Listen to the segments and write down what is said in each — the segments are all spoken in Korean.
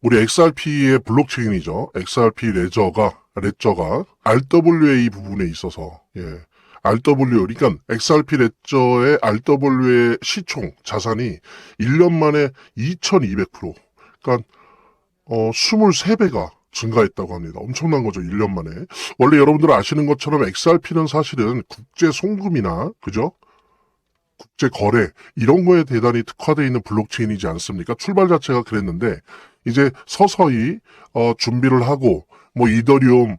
우리 XRP의 블록체인이죠. XRP 레저가 RWA 부분에 있어서, 그러니까 XRP 레저의 RWA 시총 자산이 1년 만에 2200%, 그러니까 23배가 증가했다고 합니다. 엄청난 거죠, 1년 만에. 원래 여러분들 아시는 것처럼 XRP는 사실은 국제 송금이나, 그죠? 국제 거래, 이런 거에 대단히 특화되어 있는 블록체인이지 않습니까? 출발 자체가 그랬는데, 이제 서서히, 준비를 하고, 뭐, 이더리움,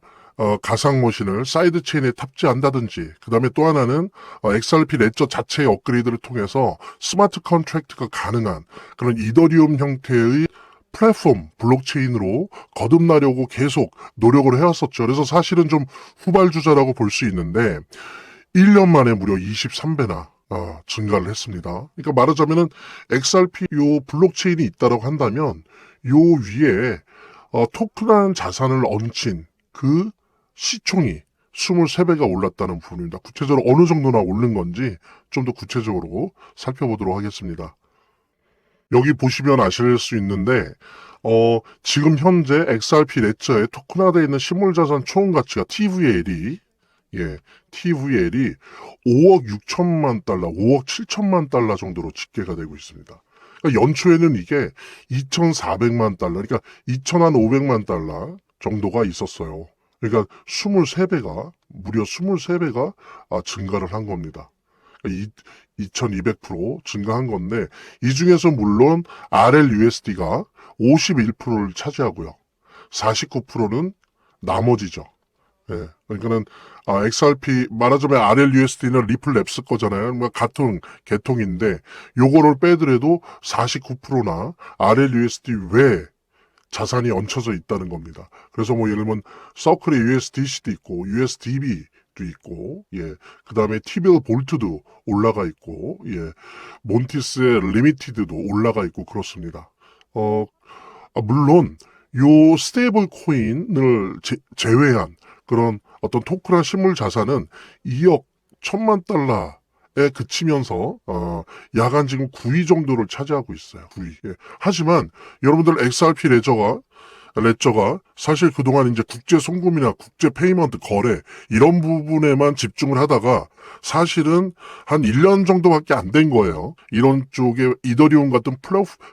가상머신을 사이드 체인에 탑재한다든지, 그 다음에 또 하나는, XRP 레저 자체의 업그레이드를 통해서 스마트 컨트랙트가 가능한 그런 이더리움 형태의 플랫폼, 블록체인으로 거듭나려고 계속 노력을 해왔었죠. 그래서 사실은 좀 후발주자라고 볼 수 있는데, 1년 만에 무려 23배나 증가를 했습니다. 그러니까 말하자면은 XRP 요 블록체인이 있다라고 한다면 요 위에 토큰한 자산을 얹힌 그 시총이 23배가 올랐다는 부분입니다. 구체적으로 어느 정도나 오른 건지 좀 더 구체적으로 살펴보도록 하겠습니다. 여기 보시면 아실 수 있는데 지금 현재 XRP 레저에 토큰화되어 있는 실물자산 총 가치가 TVL이 5억 6천만 달러, 5억 7천만 달러 정도로 집계가 되고 있습니다. 그러니까 연초에는 이게 2,400만 달러, 그러니까 2,500만 달러 정도가 있었어요. 그러니까 무려 23배가 증가를 한 겁니다. 2200% 증가한 건데, 이 중에서 물론 RLUSD가 51%를 차지하고요. 49%는 나머지죠. 그러니까는 XRP 말하자면 RLUSD는 리플랩스 거잖아요. 뭐 같은 계통인데 요거를 빼더라도 49%나 RLUSD 외에 자산이 얹혀져 있다는 겁니다. 그래서 뭐 예를 들면 서클의 USDC도 있고 USDB도 있고 그 다음에 T빌 볼트도 올라가 있고 몬티스의 리미티드도 올라가 있고 그렇습니다. 물론 요 스테이블 코인을 제외한 그런 어떤 토큰한 실물 자산은 2억 1천만 달러에 그치면서 야간 지금 9위 정도를 차지하고 있어요. 9위. 하지만 여러분들 XRP 레저가 사실 그동안 이제 국제 송금이나 국제 페이먼트 거래 이런 부분에만 집중을 하다가 사실은 한 1년 정도밖에 안 된 거예요. 이런 쪽에 이더리움 같은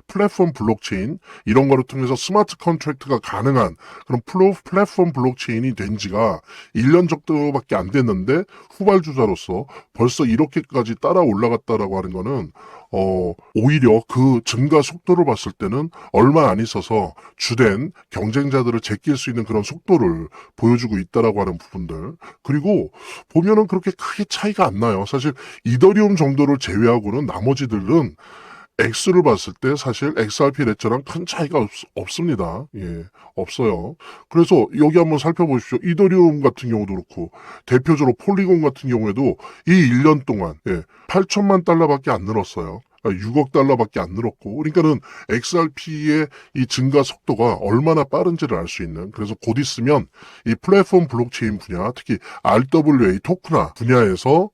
플랫폼 블록체인 이런 거를 통해서 스마트 컨트랙트가 가능한 그런 플랫폼 블록체인이 된 지가 1년 정도밖에 안 됐는데 후발주자로서 벌써 이렇게까지 따라 올라갔다라고 하는 거는 오히려 그 증가 속도를 봤을 때는 얼마 안 있어서 주된 경쟁자들을 제낄 수 있는 그런 속도를 보여주고 있다라고 하는 부분들. 그리고 보면은 그렇게 크게 차이가 안 나요. 사실 이더리움 정도를 제외하고는 나머지들은 액수를 봤을 때 사실 XRP 레저랑 큰 차이가 없습니다. 없어요. 그래서 여기 한번 살펴보십시오. 이더리움 같은 경우도 그렇고 대표적으로 폴리곤 같은 경우에도 이 1년 동안 8천만 달러밖에 안 늘었어요. 6억 달러밖에 안 늘었고, 그러니까는 XRP의 이 증가 속도가 얼마나 빠른지를 알 수 있는, 그래서 곧 있으면 이 플랫폼 블록체인 분야, 특히 RWA 토크나 분야에서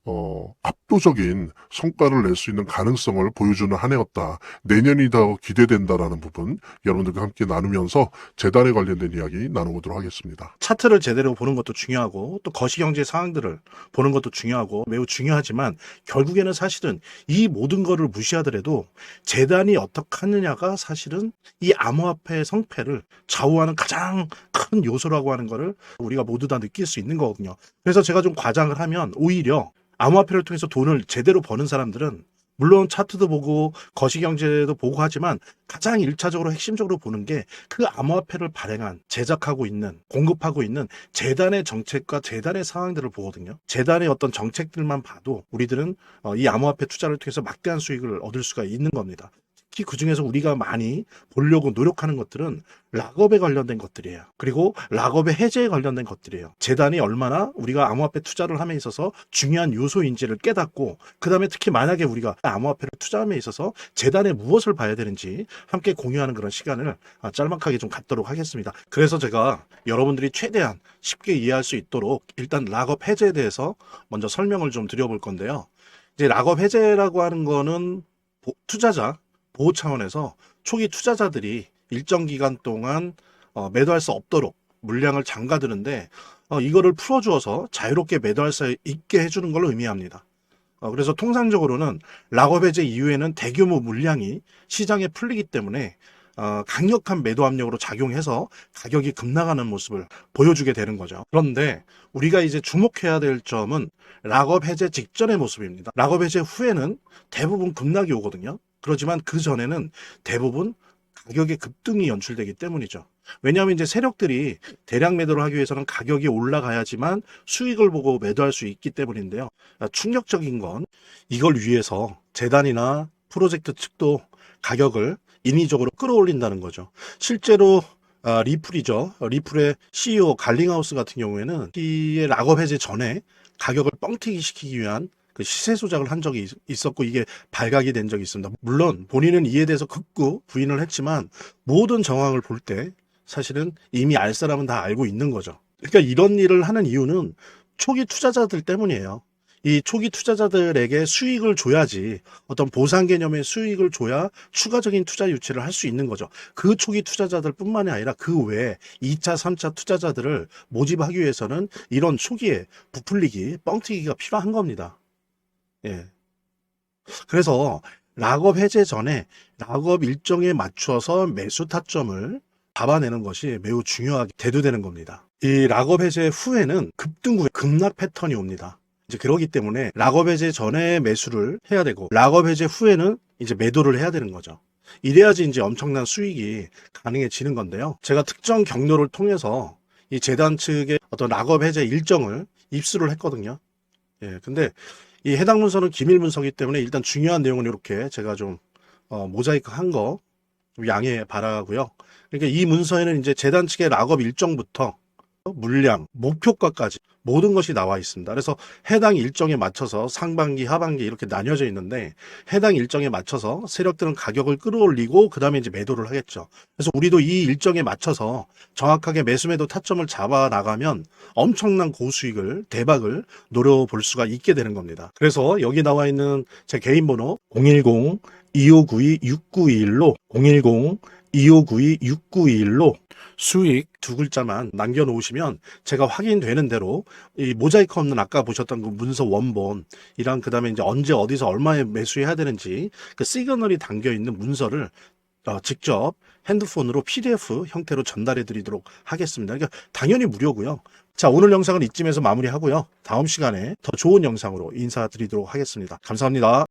압도적인 성과를 낼 수 있는 가능성을 보여주는 한 해였다. 내년이 더 기대된다라는 부분 여러분들과 함께 나누면서 재단에 관련된 이야기 나눠보도록 하겠습니다. 차트를 제대로 보는 것도 중요하고 또 거시경제 상황들을 보는 것도 중요하고 매우 중요하지만 결국에는 사실은 이 모든 거를 무시하더라도 재단이 어떻게 하느냐가 사실은 이 암호화폐의 성패를 좌우하는 가장 큰 요소라고 하는 거를 우리가 모두 다 느낄 수 있는 거거든요. 그래서 제가 좀 과장을 하면 오히려 암호화폐를 통해서 돈을 제대로 버는 사람들은 물론 차트도 보고 거시경제도 보고 하지만 가장 1차적으로 핵심적으로 보는 게 그 암호화폐를 발행한 제작하고 있는 공급하고 있는 재단의 정책과 재단의 상황들을 보거든요. 재단의 어떤 정책들만 봐도 우리들은 이 암호화폐 투자를 통해서 막대한 수익을 얻을 수가 있는 겁니다. 특히 그중에서 우리가 많이 보려고 노력하는 것들은 락업에 관련된 것들이에요. 그리고 락업의 해제에 관련된 것들이에요. 재단이 얼마나 우리가 암호화폐 투자를 함에 있어서 중요한 요소인지를 깨닫고 그 다음에 특히 만약에 우리가 암호화폐를 투자함에 있어서 재단에 무엇을 봐야 되는지 함께 공유하는 그런 시간을 짤막하게 좀 갖도록 하겠습니다. 그래서 제가 여러분들이 최대한 쉽게 이해할 수 있도록 일단 락업 해제에 대해서 먼저 설명을 좀 드려볼 건데요. 이제 락업 해제라고 하는 거는 투자자 보호 차원에서 초기 투자자들이 일정 기간 동안 매도할 수 없도록 물량을 잠가두는데 이거를 풀어주어서 자유롭게 매도할 수 있게 해주는 걸 의미합니다. 그래서 통상적으로는 락업 해제 이후에는 대규모 물량이 시장에 풀리기 때문에 강력한 매도 압력으로 작용해서 가격이 급락하는 모습을 보여주게 되는 거죠. 그런데 우리가 이제 주목해야 될 점은 락업 해제 직전의 모습입니다. 락업 해제 후에는 대부분 급락이 오거든요. 그렇지만 그 전에는 대부분 가격의 급등이 연출되기 때문이죠. 왜냐하면 이제 세력들이 대량 매도를 하기 위해서는 가격이 올라가야지만 수익을 보고 매도할 수 있기 때문인데요. 충격적인 건 이걸 위해서 재단이나 프로젝트 측도 가격을 인위적으로 끌어올린다는 거죠. 실제로 리플이죠. 리플의 CEO 갈링하우스 같은 경우에는 이 락업 해제 전에 가격을 뻥튀기 시키기 위한 그 시세 조작을 한 적이 있었고 이게 발각이 된 적이 있습니다. 물론 본인은 이에 대해서 극구 부인을 했지만 모든 정황을 볼 때 사실은 이미 알 사람은 다 알고 있는 거죠. 그러니까 이런 일을 하는 이유는 초기 투자자들 때문이에요. 이 초기 투자자들에게 수익을 줘야지 어떤 보상 개념의 수익을 줘야 추가적인 투자 유치를 할 수 있는 거죠. 그 초기 투자자들 뿐만이 아니라 그 외에 2차, 3차 투자자들을 모집하기 위해서는 이런 초기에 부풀리기, 뻥튀기가 필요한 겁니다. 예. 그래서 락업 해제 전에 락업 일정에 맞춰서 매수 타점을 잡아내는 것이 매우 중요하게 대두되는 겁니다. 이 락업 해제 후에는 급등 후에 급락 패턴이 옵니다. 이제 그러기 때문에 락업 해제 전에 매수를 해야 되고 락업 해제 후에는 이제 매도를 해야 되는 거죠. 이래야지 이제 엄청난 수익이 가능해지는 건데요. 제가 특정 경로를 통해서 이 재단 측의 어떤 락업 해제 일정을 입수를 했거든요. 예, 근데 이 해당 문서는 기밀 문서이기 때문에 일단 중요한 내용은 이렇게 제가 좀 모자이크 한 거 양해 바라고요. 그러니까 이 문서에는 이제 재단 측의 락업 일정부터 물량, 목표가까지 모든 것이 나와 있습니다. 그래서 해당 일정에 맞춰서 상반기, 하반기 이렇게 나뉘어져 있는데 해당 일정에 맞춰서 세력들은 가격을 끌어올리고 그 다음에 이제 매도를 하겠죠. 그래서 우리도 이 일정에 맞춰서 정확하게 매수 매도 타점을 잡아 나가면 엄청난 고수익을, 대박을 노려볼 수가 있게 되는 겁니다. 그래서 여기 나와 있는 제 개인 번호 010-2592-6921로 010-2592-6921로 수익 두 글자만 남겨놓으시면 제가 확인되는 대로 이 모자이크 없는 아까 보셨던 그 문서 원본이랑 그 다음에 이제 언제 어디서 얼마에 매수해야 되는지 그 시그널이 담겨 있는 문서를 직접 핸드폰으로 PDF 형태로 전달해 드리도록 하겠습니다. 그러니까 당연히 무료고요. 자, 오늘 영상은 이쯤에서 마무리하고요. 다음 시간에 더 좋은 영상으로 인사드리도록 하겠습니다. 감사합니다.